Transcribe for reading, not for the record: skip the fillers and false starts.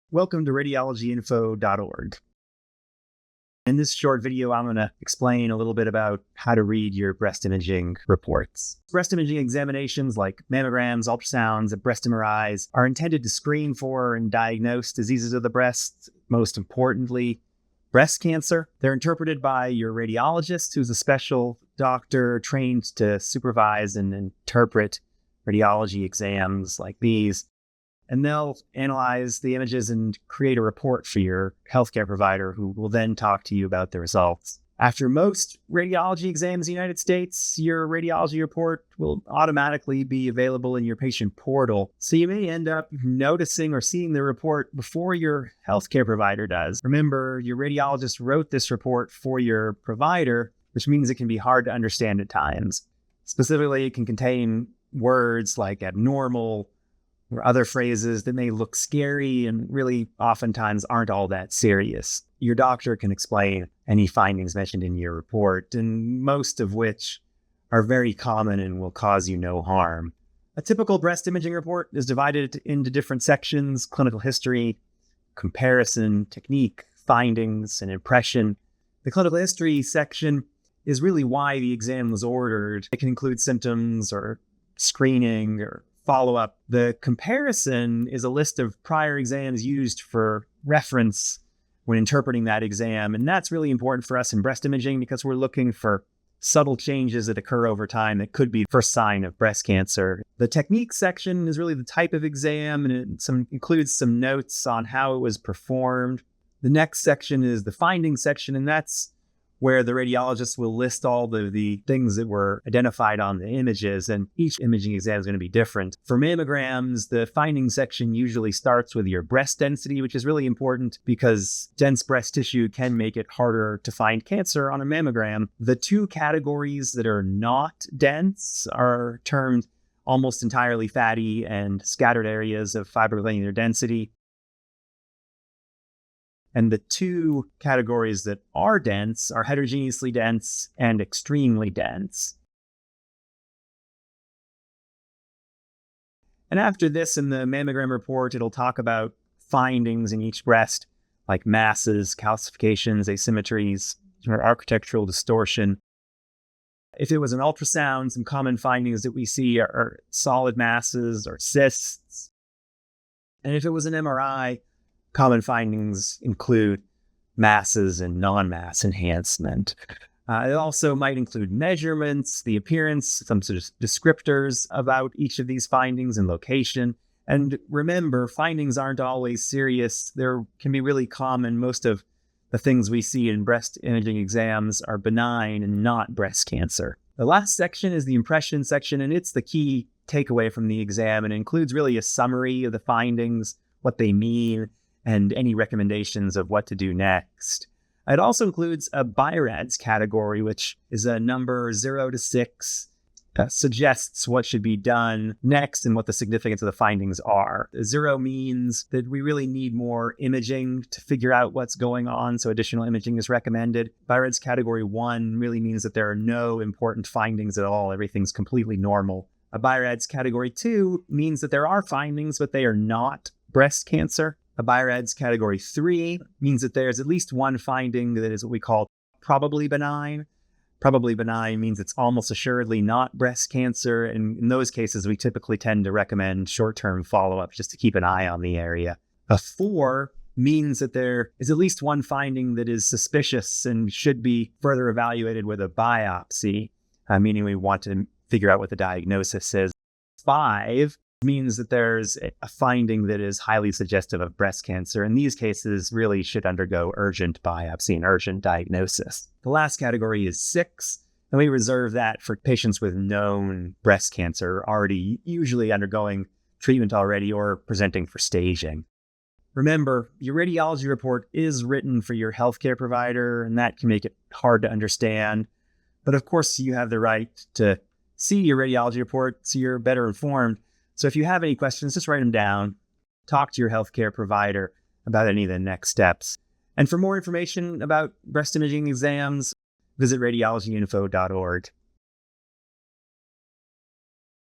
Welcome to radiologyyinfo.org. In this short video, I'm going to explain a little bit about how to read your breast imaging reports. Breast imaging examinations like mammograms, ultrasounds, and breast MRIs are intended to screen for and diagnose diseases of the breast, most importantly, breast cancer. They're interpreted by your radiologist, who's a special doctor trained to supervise and interpret radiology exams like these. And they'll analyze the images and create a report for your healthcare provider, who will then talk to you about the results. After most radiology exams in the United States, your radiology report will automatically be available in your patient portal. So you may end up noticing or seeing the report before your healthcare provider does. Remember, your radiologist wrote this report for your provider, which means it can be hard to understand at times. Specifically, it can contain words like abnormal, or other phrases that may look scary and really oftentimes aren't all that serious. Your doctor can explain any findings mentioned in your report, and most of which are very common and will cause you no harm. A typical breast imaging report is divided into different sections: clinical history, comparison, technique, findings, and impression. The clinical history section is really why the exam was ordered. It can include symptoms or screening or follow-up. The comparison is a list of prior exams used for reference when interpreting that exam. And that's really important for us in breast imaging because we're looking for subtle changes that occur over time that could be the first sign of breast cancer. The technique section is really the type of exam, and it includes some notes on how it was performed. The next section is the findings section, and that's where the radiologist will list all the things that were identified on the images, and each imaging exam is going to be different. For mammograms, the findings section usually starts with your breast density, which is really important because dense breast tissue can make it harder to find cancer on a mammogram. The two categories that are not dense are termed almost entirely fatty and scattered areas of fibroglandular density. And the two categories that are dense are heterogeneously dense and extremely dense. And after this, in the mammogram report, it'll talk about findings in each breast, like masses, calcifications, asymmetries, or architectural distortion. If it was an ultrasound, some common findings that we see are solid masses or cysts. And if it was an MRI, common findings include masses and non-mass enhancement. It also might include measurements, the appearance, some sort of descriptors about each of these findings and location. And remember, findings aren't always serious. They can be really common. Most of the things we see in breast imaging exams are benign and not breast cancer. The last section is the impression section, and it's the key takeaway from the exam. And it includes really a summary of the findings, what they mean, and any recommendations of what to do next. It also includes a BI-RADS category, which is a number 0 to 6, suggests what should be done next and what the significance of the findings are. 0 means that we really need more imaging to figure out what's going on, so additional imaging is recommended. BI-RADS category 1 really means that there are no important findings at all. Everything's completely normal. A BI-RADS category 2 means that there are findings, but they are not breast cancer. A BI-RADS category 3 means that there's at least one finding that is what we call probably benign. Probably benign means it's almost assuredly not breast cancer. And in those cases, we typically tend to recommend short-term follow-up just to keep an eye on the area. A 4 means that there is at least one finding that is suspicious and should be further evaluated with a biopsy, meaning we want to figure out what the diagnosis is. 5 means that there's a finding that is highly suggestive of breast cancer. In these cases, really should undergo urgent biopsy and urgent diagnosis. The last category is 6, and we reserve that for patients with known breast cancer, already usually undergoing treatment already or presenting for staging. Remember, your radiology report is written for your healthcare provider, and that can make it hard to understand. But of course, you have the right to see your radiology report so you're better informed. So if you have any questions, just write them down. Talk to your healthcare provider about any of the next steps. And for more information about breast imaging exams, visit radiologyyinfo.org.